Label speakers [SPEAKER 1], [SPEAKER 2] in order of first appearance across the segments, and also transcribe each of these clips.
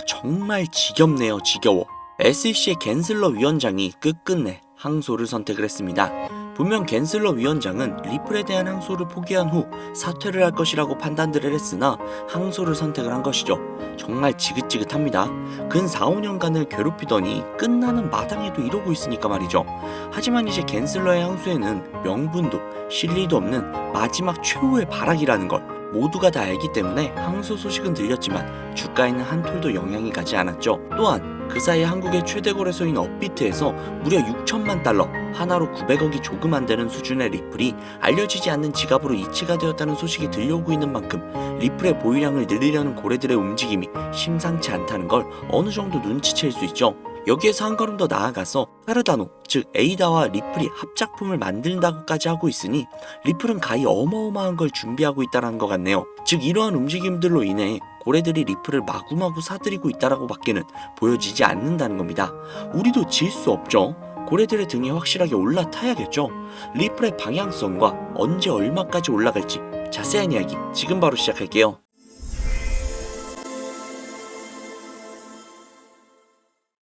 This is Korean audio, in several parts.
[SPEAKER 1] 정말 지겹네요, 지겨워. SEC의 겐슬러 위원장이 끝끝내 항소를 선택을 했습니다. 분명 겐슬러 위원장은 리플에 대한 항소를 포기한 후 사퇴를 할 것이라고 판단들을 했으나 항소를 선택을 한 것이죠. 정말 지긋지긋합니다. 근 4, 5년간을 괴롭히더니 끝나는 마당에도 이러고 있으니까 말이죠. 하지만 이제 겐슬러의 항소에는 명분도 실리도 없는 마지막 최후의 발악이라는 걸 모두가 다 알기 때문에 항소 소식은 들렸지만 주가에는 한 톨도 영향이 가지 않았죠. 또한 그 사이 한국의 최대 거래소인 업비트에서 무려 6천만 달러, 하나로 900억이 조금 안 되는 수준의 리플이 알려지지 않는 지갑으로 이체가 되었다는 소식이 들려오고 있는 만큼 리플의 보유량을 늘리려는 고래들의 움직임이 심상치 않다는 걸 어느 정도 눈치챌 수 있죠. 여기에서 한 걸음 더 나아가서 카르다노, 즉 에이다와 리플이 합작품을 만든다고까지 하고 있으니 리플은 가히 어마어마한 걸 준비하고 있다는 것 같네요. 즉 이러한 움직임들로 인해 고래들이 리플을 마구마구 사들이고 있다라고 밖에는 보여지지 않는다는 겁니다. 우리도 질 수 없죠. 고래들의 등에 확실하게 올라타야겠죠. 리플의 방향성과 언제 얼마까지 올라갈지 자세한 이야기 지금 바로 시작할게요.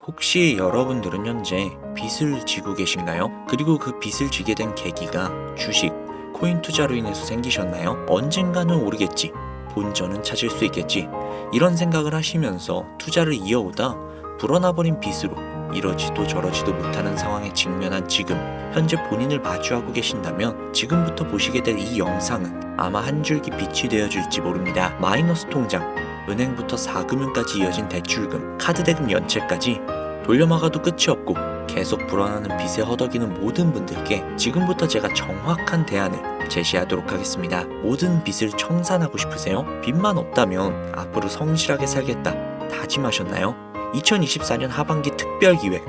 [SPEAKER 1] 혹시 여러분들은 현재 빚을 지고 계신가요? 그리고 그 빚을 지게 된 계기가 주식, 코인 투자로 인해서 생기셨나요? 언젠가는 오르겠지, 본전은 찾을 수 있겠지, 이런 생각을 하시면서 투자를 이어오다 불어나버린 빚으로 이러지도 저러지도 못하는 상황에 직면한 지금, 현재 본인을 마주하고 계신다면 지금부터 보시게 될 이 영상은 아마 한 줄기 빛이 되어줄지 모릅니다. 마이너스 통장, 은행부터 4금융까지 이어진 대출금, 카드 대금 연체까지 돌려막아도 끝이 없고 계속 불어나는 빚에 허덕이는 모든 분들께 지금부터 제가 정확한 대안을 제시하도록 하겠습니다. 모든 빚을 청산하고 싶으세요? 빚만 없다면 앞으로 성실하게 살겠다 다짐하셨나요? 2024년 하반기 특별기획,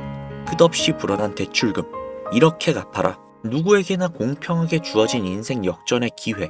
[SPEAKER 1] 끝없이 불어난 대출금 이렇게 갚아라. 누구에게나 공평하게 주어진 인생 역전의 기회,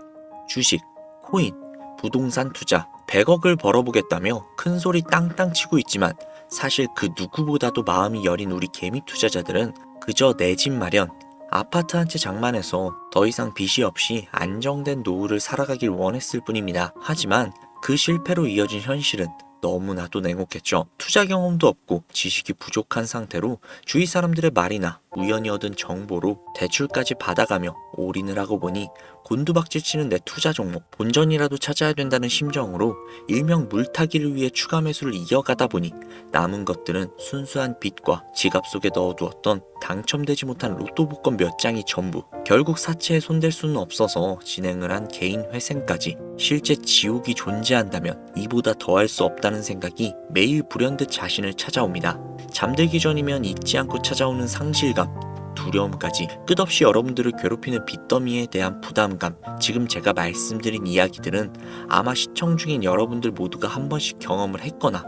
[SPEAKER 1] 주식, 코인, 부동산 투자 100억을 벌어보겠다며 큰소리 땅땅 치고 있지만 사실 그 누구보다도 마음이 여린 우리 개미 투자자들은 그저 내 집 마련, 아파트 한 채 장만해서 더 이상 빚이 없이 안정된 노후를 살아가길 원했을 뿐입니다. 하지만 그 실패로 이어진 현실은 너무나도 냉혹했죠. 투자 경험도 없고 지식이 부족한 상태로 주위 사람들의 말이나 우연히 얻은 정보로 대출까지 받아가며 올인을 하고 보니 곤두박질 치는 내 투자 종목, 본전이라도 찾아야 된다는 심정으로 일명 물타기를 위해 추가 매수를 이어가다 보니 남은 것들은 순수한 빚과 지갑 속에 넣어두었던 당첨되지 못한 로또 복권 몇 장이 전부. 결국 사채에 손댈 수는 없어서 진행을 한 개인 회생까지. 실제 지옥이 존재한다면 이보다 더할 수 없다는 생각이 매일 불현듯 자신을 찾아옵니다. 잠들기 전이면 잊지 않고 찾아오는 상실감, 두려움까지 끝없이 여러분들을 괴롭히는 빚더미에 대한 부담감. 지금 제가 말씀드린 이야기들은 아마 시청 중인 여러분들 모두가 한 번씩 경험을 했거나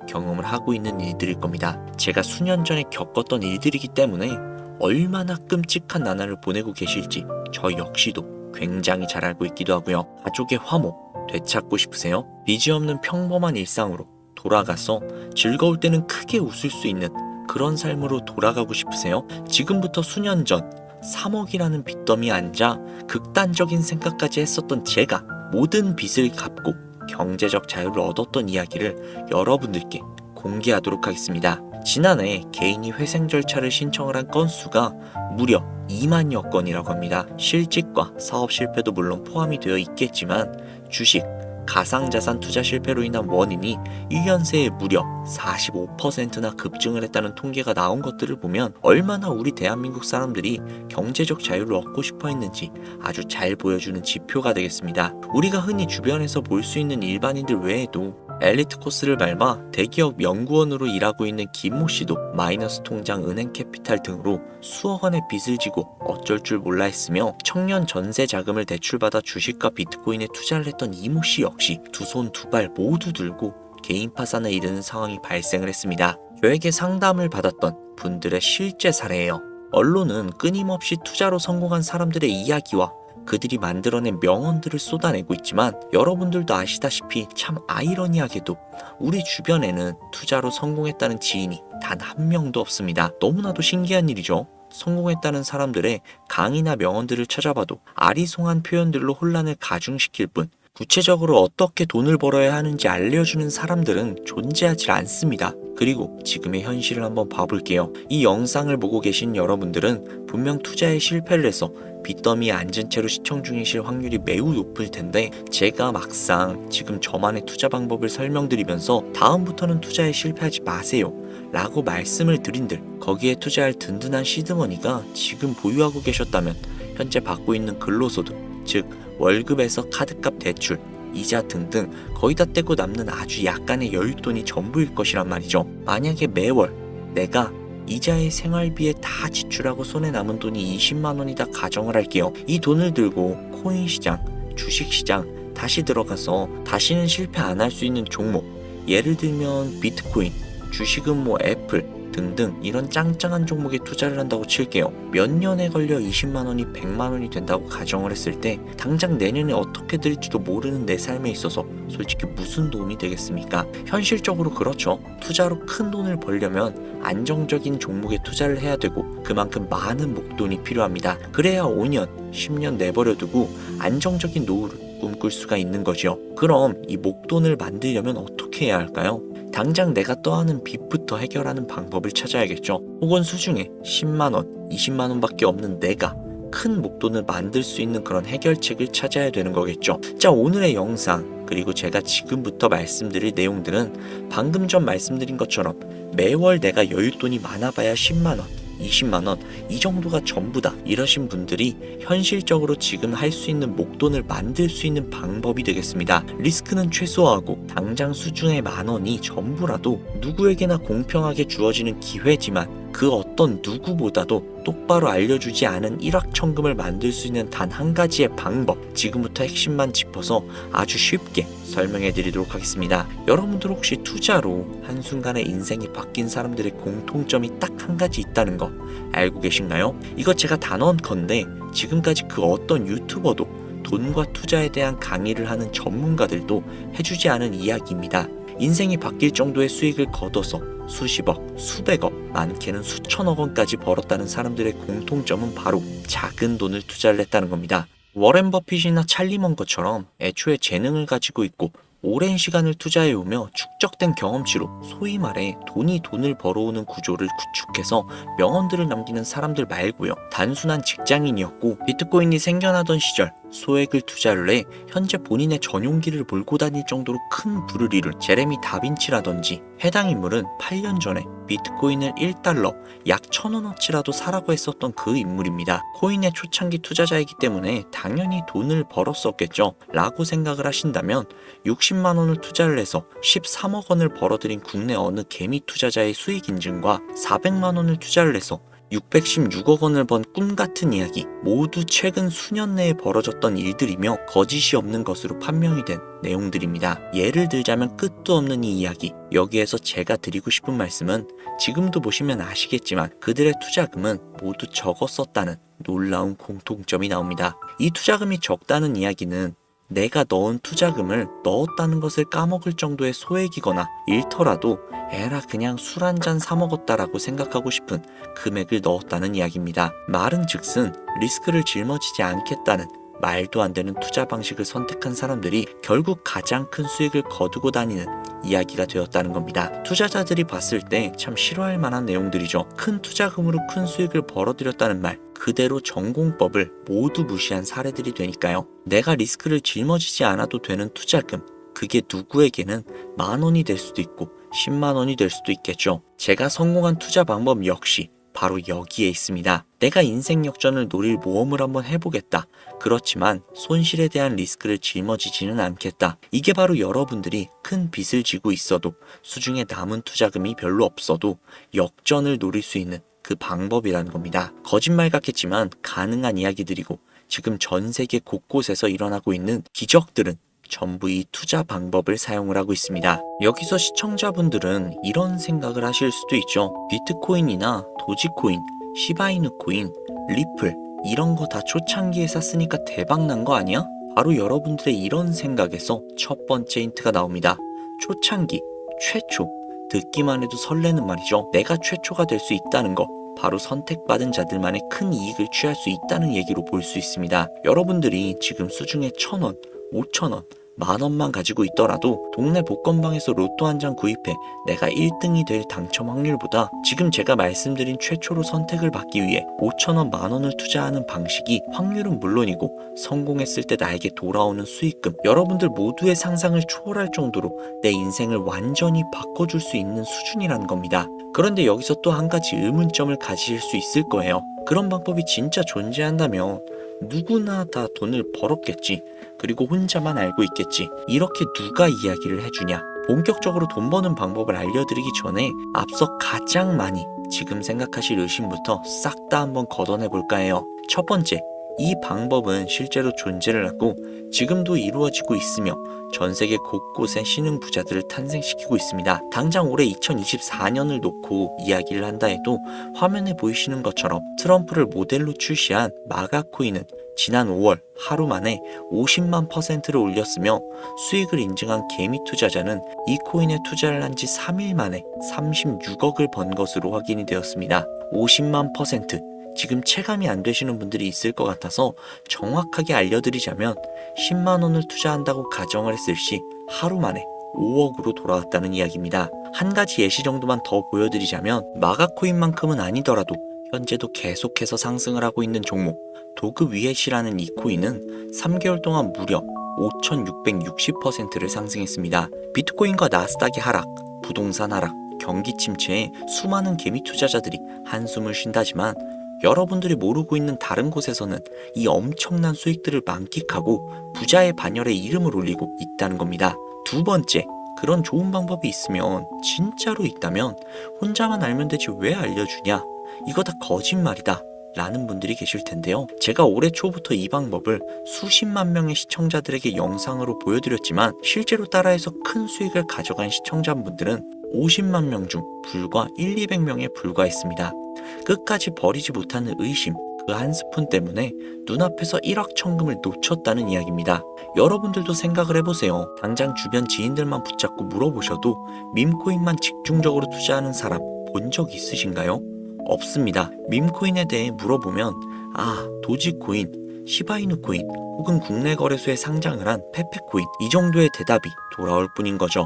[SPEAKER 1] 경험을 하고 있는 일들일 겁니다. 제가 수년 전에 겪었던 일들이기 때문에 얼마나 끔찍한 나날을 보내고 계실지 저 역시도 굉장히 잘 알고 있기도 하고요. 가족의 화목 되찾고 싶으세요? 빚이 없는 평범한 일상으로 돌아가서 즐거울 때는 크게 웃을 수 있는 그런 삶으로 돌아가고 싶으세요? 지금부터 수년 전 3억이라는 빚더미에 앉아 극단적인 생각까지 했었던 제가 모든 빚을 갚고 경제적 자유를 얻었던 이야기를 여러분들께 공개하도록 하겠습니다. 지난해 개인이 회생 절차를 신청을 한 건수가 무려 2만여 건이라고 합니다. 실직과 사업 실패도 물론 포함이 되어 있겠지만 주식, 가상자산 투자 실패로 인한 원인이 1년 새에 무려 45%나 급증을 했다는 통계가 나온 것들을 보면 얼마나 우리 대한민국 사람들이 경제적 자유를 얻고 싶어 했는지 아주 잘 보여주는 지표가 되겠습니다. 우리가 흔히 주변에서 볼 수 있는 일반인들 외에도 엘리트 코스를 밟아 대기업 연구원으로 일하고 있는 김모 씨도 마이너스 통장, 은행 캐피탈 등으로 수억 원의 빚을 지고 어쩔 줄 몰라 했으며, 청년 전세 자금을 대출받아 주식과 비트코인에 투자를 했던 이모 씨 역시 두 손 두 발 모두 들고 개인 파산에 이르는 상황이 발생을 했습니다. 저에게 상담을 받았던 분들의 실제 사례예요. 언론은 끊임없이 투자로 성공한 사람들의 이야기와 그들이 만들어낸 명언들을 쏟아내고 있지만 여러분들도 아시다시피 참 아이러니하게도 우리 주변에는 투자로 성공했다는 지인이 단 한 명도 없습니다. 너무나도 신기한 일이죠. 성공했다는 사람들의 강의나 명언들을 찾아봐도 아리송한 표현들로 혼란을 가중시킬 뿐 구체적으로 어떻게 돈을 벌어야 하는지 알려주는 사람들은 존재하지 않습니다. 그리고 지금의 현실을 한번 봐볼게요. 이 영상을 보고 계신 여러분들은 분명 투자에 실패를 해서 빚더미에 앉은 채로 시청 중이실 확률이 매우 높을 텐데, 제가 막상 지금 저만의 투자 방법을 설명드리면서 다음부터는 투자에 실패하지 마세요 라고 말씀을 드린들 거기에 투자할 든든한 시드머니가 지금 보유하고 계셨다면 현재 받고 있는 근로소득, 즉 월급에서 카드값 대출, 이자 등등 거의 다 떼고 남는 아주 약간의 여윳돈이 전부일 것이란 말이죠. 만약에 매월 내가 이자에 생활비에 다 지출하고 손에 남은 돈이 20만 원이다 가정을 할게요. 이 돈을 들고 코인 시장, 주식 시장 다시 들어가서 다시는 실패 안 할 수 있는 종목, 예를 들면 비트코인, 주식은 뭐 애플 등등 이런 짱짱한 종목에 투자를 한다고 칠게요. 몇 년에 걸려 20만 원이 100만 원이 된다고 가정을 했을 때 당장 내년에 어떻게 될지도 모르는 내 삶에 있어서 솔직히 무슨 도움이 되겠습니까? 현실적으로 그렇죠. 투자로 큰 돈을 벌려면 안정적인 종목에 투자를 해야 되고 그만큼 많은 목돈이 필요합니다. 그래야 5년, 10년 내버려두고 안정적인 노후를 꿈꿀 수가 있는 거죠. 그럼 이 목돈을 만들려면 어떻게 해야 할까요? 당장 내가 떠안은 빚부터 해결하는 방법을 찾아야겠죠. 혹은 수중에 10만원, 20만원밖에 없는 내가 큰 목돈을 만들 수 있는 그런 해결책을 찾아야 되는 거겠죠. 자, 오늘의 영상 그리고 제가 지금부터 말씀드릴 내용들은 방금 전 말씀드린 것처럼 매월 내가 여윳돈이 많아봐야 10만원, 20만원 이 정도가 전부다 이러신 분들이 현실적으로 지금 할 수 있는 목돈을 만들 수 있는 방법이 되겠습니다. 리스크는 최소화하고 당장 수중에 만원이 전부라도 누구에게나 공평하게 주어지는 기회지만 그 어떤 누구보다도 똑바로 알려주지 않은 일확천금을 만들 수 있는 단 한 가지의 방법, 지금부터 핵심만 짚어서 아주 쉽게 설명해 드리도록 하겠습니다. 여러분들 혹시 투자로 한순간에 인생이 바뀐 사람들의 공통점이 딱 한 가지 있다는 거 알고 계신가요? 이거 제가 단언컨대 지금까지 그 어떤 유튜버도 돈과 투자에 대한 강의를 하는 전문가들도 해주지 않은 이야기입니다. 인생이 바뀔 정도의 수익을 거둬서 수십억, 수백억, 많게는 수천억 원까지 벌었다는 사람들의 공통점은 바로 작은 돈을 투자를 했다는 겁니다. 워렌 버핏이나 찰리 먼거처럼 애초에 재능을 가지고 있고 오랜 시간을 투자해오며 축적된 경험치로 소위 말해 돈이 돈을 벌어오는 구조를 구축해서 명언들을 남기는 사람들 말고요. 단순한 직장인이었고 비트코인이 생겨나던 시절 소액을 투자를 해 현재 본인의 전용기를 몰고 다닐 정도로 큰 부를 이룬 제레미 다빈치라든지, 해당 인물은 8년 전에 비트코인을 1달러 약 1,000원어치라도 사라고 했었던 그 인물입니다. 코인의 초창기 투자자이기 때문에 당연히 돈을 벌었었겠죠 라고 생각을 하신다면 60만 원을 투자를 해서 13억 원을 벌어들인 국내 어느 개미 투자자의 수익 인증과 400만 원을 투자를 해서 616억 원을 번 꿈같은 이야기, 모두 최근 수년 내에 벌어졌던 일들이며 거짓이 없는 것으로 판명이 된 내용들입니다. 예를 들자면 끝도 없는 이 이야기, 여기에서 제가 드리고 싶은 말씀은 지금도 보시면 아시겠지만 그들의 투자금은 모두 적었었다는 놀라운 공통점이 나옵니다. 이 투자금이 적다는 이야기는 내가 넣은 투자금을 넣었다는 것을 까먹을 정도의 소액이거나 잃더라도 에라 그냥 술 한잔 사 먹었다라고 생각하고 싶은 금액을 넣었다는 이야기입니다. 말은즉슨 리스크를 짊어지지 않겠다는 말도 안 되는 투자 방식을 선택한 사람들이 결국 가장 큰 수익을 거두고 다니는 이야기가 되었다는 겁니다. 투자자들이 봤을 때 참 싫어할 만한 내용들이죠. 큰 투자금으로 큰 수익을 벌어들였다는 말, 그대로 전공법을 모두 무시한 사례들이 되니까요. 내가 리스크를 짊어지지 않아도 되는 투자금, 그게 누구에게는 만 원이 될 수도 있고 10만 원이 될 수도 있겠죠. 제가 성공한 투자 방법 역시 바로 여기에 있습니다. 내가 인생 역전을 노릴 모험을 한번 해보겠다. 그렇지만 손실에 대한 리스크를 짊어지지는 않겠다. 이게 바로 여러분들이 큰 빚을 지고 있어도 수중에 남은 투자금이 별로 없어도 역전을 노릴 수 있는 그 방법이라는 겁니다. 거짓말 같겠지만 가능한 이야기들이고 지금 전 세계 곳곳에서 일어나고 있는 기적들은 전부 이 투자 방법을 사용을 하고 있습니다. 여기서 시청자분들은 이런 생각을 하실 수도 있죠. 비트코인이나 도지코인, 시바이누 코인, 리플 이런 거 다 초창기에 샀으니까 대박난 거 아니야? 바로 여러분들의 이런 생각에서 첫 번째 힌트가 나옵니다. 초창기, 최초, 듣기만 해도 설레는 말이죠. 내가 최초가 될 수 있다는 거, 바로 선택받은 자들만의 큰 이익을 취할 수 있다는 얘기로 볼 수 있습니다. 여러분들이 지금 수중에 1,000원, 5,000원, 10,000원만 가지고 있더라도 동네 복권방에서 로또 한 장 구입해 내가 1등이 될 당첨 확률보다 지금 제가 말씀드린 최초로 선택을 받기 위해 5,000원, 10,000원을 투자하는 방식이 확률은 물론이고 성공했을 때 나에게 돌아오는 수익금, 여러분들 모두의 상상을 초월할 정도로 내 인생을 완전히 바꿔줄 수 있는 수준이라는 겁니다. 그런데 여기서 또 한 가지 의문점을 가지실 수 있을 거예요. 그런 방법이 진짜 존재한다면 누구나 다 돈을 벌었겠지. 그리고 혼자만 알고 있겠지. 이렇게 누가 이야기를 해주냐? 본격적으로 돈 버는 방법을 알려드리기 전에 앞서 가장 많이 지금 생각하실 의심부터 싹 다 한번 걷어내 볼까 해요. 첫 번째, 이 방법은 실제로 존재를 하고 지금도 이루어지고 있으며 전 세계 곳곳에 신흥 부자들을 탄생시키고 있습니다. 당장 올해 2024년을 놓고 이야기를 한다 해도 화면에 보이시는 것처럼 트럼프를 모델로 출시한 마가코인은 지난 5월 하루 만에 50만 %를 올렸으며 수익을 인증한 개미 투자자는 이 코인에 투자를 한 지 3일 만에 36억을 번 것으로 확인이 되었습니다. 50만 %. 지금 체감이 안 되시는 분들이 있을 것 같아서 정확하게 알려드리자면 10만 원을 투자한다고 가정을 했을 시 하루 만에 5억으로 돌아왔다는 이야기입니다. 한 가지 예시 정도만 더 보여드리자면 마가코인만큼은 아니더라도 현재도 계속해서 상승을 하고 있는 종목 도그 위엣이라는 이 코인은 3개월 동안 무려 5,660%를 상승했습니다. 비트코인과 나스닥의 하락, 부동산 하락, 경기 침체에 수많은 개미 투자자들이 한숨을 쉰다지만 여러분들이 모르고 있는 다른 곳에서는 이 엄청난 수익들을 만끽하고 부자의 반열에 이름을 올리고 있다는 겁니다. 두 번째, 그런 좋은 방법이 있으면 진짜로 있다면 혼자만 알면 되지 왜 알려주냐? 이거 다 거짓말이다 라는 분들이 계실 텐데요. 제가 올해 초부터 이 방법을 수십만 명의 시청자들에게 영상으로 보여드렸지만 실제로 따라해서 큰 수익을 가져간 시청자분들은 50만 명 중 불과 1,200명에 불과했습니다. 끝까지 버리지 못하는 의심, 그 한 스푼 때문에 눈앞에서 1억 천금을 놓쳤다는 이야기입니다. 여러분들도 생각을 해보세요. 당장 주변 지인들만 붙잡고 물어보셔도 밈코인만 집중적으로 투자하는 사람 본 적 있으신가요? 없습니다. 밈코인에 대해 물어보면 도지코인, 시바이누 코인 혹은 국내 거래소에 상장을 한 페페코인 이 정도의 대답이 돌아올 뿐인 거죠.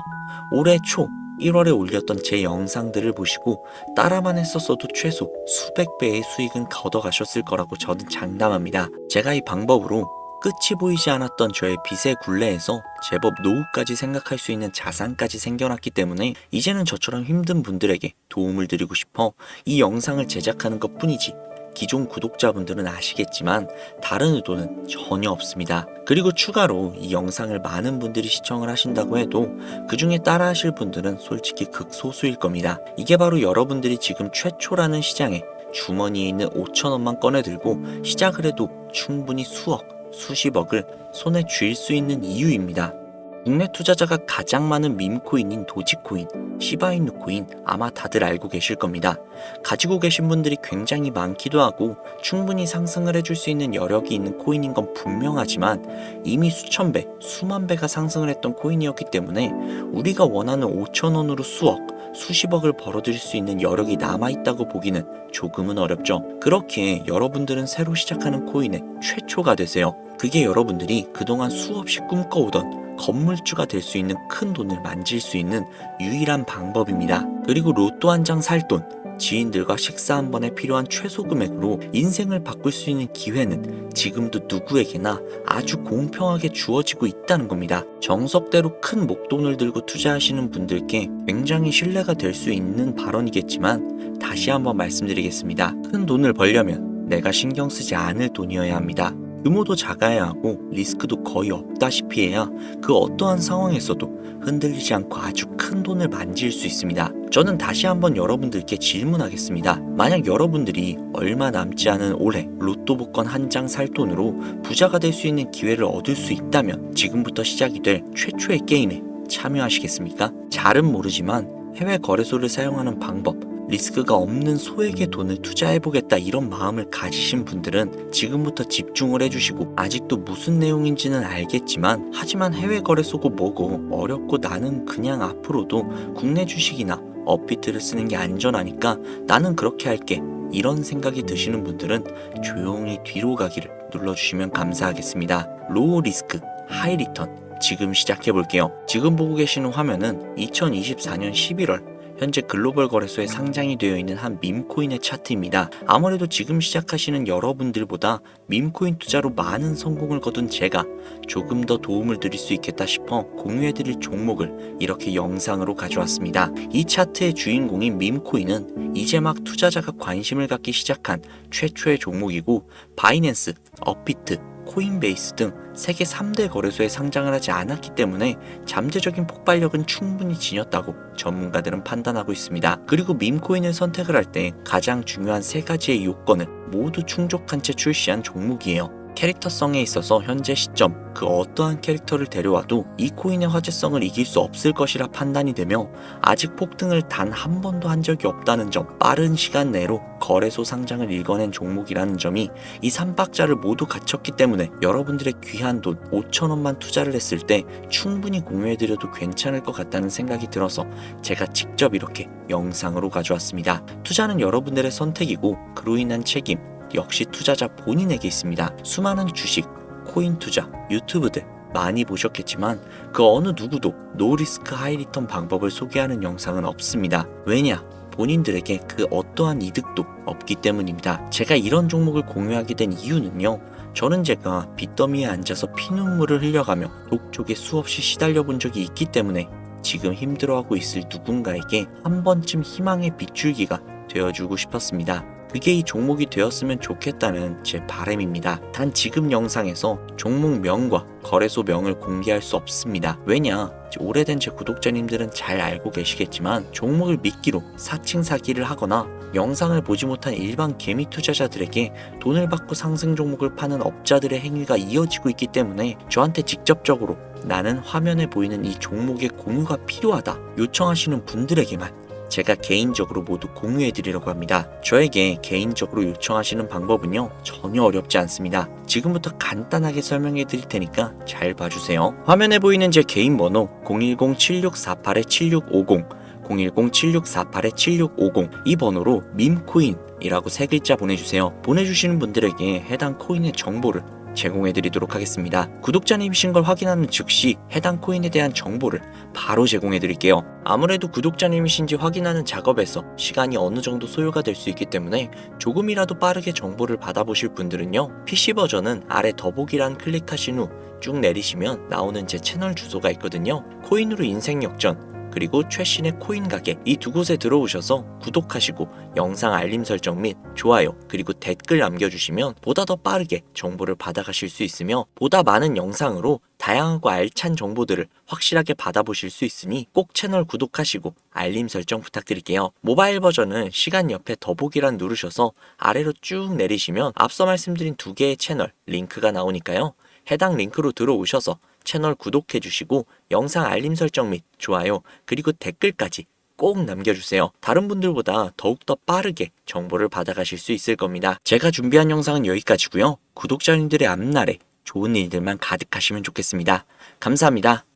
[SPEAKER 1] 올해 초 1월에 올렸던 제 영상들을 보시고 따라만 했었어도 최소 수백 배의 수익은 걷어가셨을 거라고 저는 장담합니다. 제가 이 방법으로 끝이 보이지 않았던 저의 빚의 굴레에서 제법 노후까지 생각할 수 있는 자산까지 생겨났기 때문에 이제는 저처럼 힘든 분들에게 도움을 드리고 싶어 이 영상을 제작하는 것 뿐이지 기존 구독자분들은 아시겠지만 다른 의도는 전혀 없습니다. 그리고 추가로 이 영상을 많은 분들이 시청을 하신다고 해도 그 중에 따라 하실 분들은 솔직히 극소수일 겁니다. 이게 바로 여러분들이 지금 최초라는 시장에 주머니에 있는 5,000원만 꺼내들고 시작을 해도 충분히 수억, 수십억을 손에 쥘 수 있는 이유입니다. 국내 투자자가 가장 많은 밈코인인 도지코인, 시바이누 코인 아마 다들 알고 계실 겁니다. 가지고 계신 분들이 굉장히 많기도 하고 충분히 상승을 해줄 수 있는 여력이 있는 코인인 건 분명하지만 이미 수천 배, 수만 배가 상승을 했던 코인이었기 때문에 우리가 원하는 5,000원으로 수억, 수십억을 벌어들일 수 있는 여력이 남아있다고 보기는 조금은 어렵죠. 그렇기에 여러분들은 새로 시작하는 코인의 최초가 되세요. 그게 여러분들이 그동안 수없이 꿈꿔오던 건물주가 될 수 있는 큰 돈을 만질 수 있는 유일한 방법입니다. 그리고 로또 한 장 살 돈, 지인들과 식사 한 번에 필요한 최소 금액으로 인생을 바꿀 수 있는 기회는 지금도 누구에게나 아주 공평하게 주어지고 있다는 겁니다. 정석대로 큰 목돈을 들고 투자하시는 분들께 굉장히 신뢰가 될 수 있는 발언이겠지만 다시 한번 말씀드리겠습니다. 큰 돈을 벌려면 내가 신경 쓰지 않을 돈이어야 합니다. 규모도 작아야 하고 리스크도 거의 없다시피 해야 그 어떠한 상황에서도 흔들리지 않고 아주 큰 돈을 만질 수 있습니다. 저는 다시 한번 여러분들께 질문하겠습니다. 만약 여러분들이 얼마 남지 않은 올해 로또 복권 한 장 살 돈으로 부자가 될 수 있는 기회를 얻을 수 있다면 지금부터 시작이 될 최초의 게임에 참여하시겠습니까? 잘은 모르지만 해외 거래소를 사용하는 방법, 리스크가 없는 소액의 돈을 투자해보겠다 이런 마음을 가지신 분들은 지금부터 집중을 해주시고 아직도 무슨 내용인지는 알겠지만 하지만 해외 거래소고 뭐고 어렵고 나는 그냥 앞으로도 국내 주식이나 업비트를 쓰는 게 안전하니까 나는 그렇게 할게 이런 생각이 드시는 분들은 조용히 뒤로 가기를 눌러주시면 감사하겠습니다. 로우 리스크, 하이 리턴 지금 시작해 볼게요. 지금 보고 계시는 화면은 2024년 11월 현재 글로벌 거래소에 상장이 되어 있는 한 밈코인의 차트입니다. 아무래도 지금 시작하시는 여러분들보다 밈코인 투자로 많은 성공을 거둔 제가 조금 더 도움을 드릴 수 있겠다 싶어 공유해드릴 종목을 이렇게 영상으로 가져왔습니다. 이 차트의 주인공인 밈코인은 이제 막 투자자가 관심을 갖기 시작한 최초의 종목이고, 바이낸스, 업비트, 코인베이스 등 세계 3대 거래소에 상장을 하지 않았기 때문에 잠재적인 폭발력은 충분히 지녔다고 전문가들은 판단하고 있습니다. 그리고 밈코인을 선택을 할 때 가장 중요한 세 가지의 요건을 모두 충족한 채 출시한 종목이에요. 캐릭터성에 있어서 현재 시점 그 어떠한 캐릭터를 데려와도 이 코인의 화제성을 이길 수 없을 것이라 판단이 되며, 아직 폭등을 단 한 번도 한 적이 없다는 점, 빠른 시간 내로 거래소 상장을 일궈낸 종목이라는 점이 이 3박자를 모두 갖췄기 때문에 여러분들의 귀한 돈 5천원만 투자를 했을 때 충분히 공유해드려도 괜찮을 것 같다는 생각이 들어서 제가 직접 이렇게 영상으로 가져왔습니다. 투자는 여러분들의 선택이고 그로 인한 책임 역시 투자자 본인에게 있습니다. 수많은 주식, 코인 투자, 유튜브들 많이 보셨겠지만 그 어느 누구도 노리스크 하이리턴 방법을 소개하는 영상은 없습니다. 왜냐? 본인들에게 그 어떠한 이득도 없기 때문입니다. 제가 이런 종목을 공유하게 된 이유는요, 저는 제가 빚더미에 앉아서 피눈물을 흘려가며 독촉에 수없이 시달려 본 적이 있기 때문에 지금 힘들어하고 있을 누군가에게 한 번쯤 희망의 빗줄기가 되어주고 싶었습니다. 그게 이 종목이 되었으면 좋겠다는 제 바람입니다. 단 지금 영상에서 종목 명과 거래소 명을 공개할 수 없습니다. 왜냐? 오래된 제 구독자님들은 잘 알고 계시겠지만 종목을 미끼로 사칭 사기를 하거나 영상을 보지 못한 일반 개미 투자자들에게 돈을 받고 상승 종목을 파는 업자들의 행위가 이어지고 있기 때문에 저한테 직접적으로 나는 화면에 보이는 이 종목의 공유가 필요하다 요청하시는 분들에게만 제가 개인적으로 모두 공유해드리려고 합니다. 저에게 개인적으로 요청하시는 방법은요, 전혀 어렵지 않습니다. 지금부터 간단하게 설명해드릴 테니까 잘 봐주세요. 화면에 보이는 제 개인 번호 010-7648-7650 010-7648-7650 이 번호로 밈코인이라고 세 글자 보내주세요. 보내주시는 분들에게 해당 코인의 정보를 제공해드리도록 하겠습니다. 구독자님이신 걸 확인하는 즉시 해당 코인에 대한 정보를 바로 제공해드릴게요. 아무래도 구독자님이신지 확인하는 작업에서 시간이 어느 정도 소요가 될 수 있기 때문에 조금이라도 빠르게 정보를 받아보실 분들은요, PC 버전은 아래 더보기란 클릭하신 후 쭉 내리시면 나오는 제 채널 주소가 있거든요. 코인으로 인생 역전 그리고 최신의 코인 가게 이 두 곳에 들어오셔서 구독하시고 영상 알림 설정 및 좋아요 그리고 댓글 남겨주시면 보다 더 빠르게 정보를 받아가실 수 있으며 보다 많은 영상으로 다양하고 알찬 정보들을 확실하게 받아보실 수 있으니 꼭 채널 구독하시고 알림 설정 부탁드릴게요. 모바일 버전은 시간 옆에 더보기란 누르셔서 아래로 쭉 내리시면 앞서 말씀드린 두 개의 채널 링크가 나오니까요. 해당 링크로 들어오셔서 채널 구독해주시고 영상 알림 설정 및 좋아요 그리고 댓글까지 꼭 남겨주세요. 다른 분들보다 더욱더 빠르게 정보를 받아가실 수 있을 겁니다. 제가 준비한 영상은 여기까지고요. 구독자님들의 앞날에 좋은 일들만 가득하시면 좋겠습니다. 감사합니다.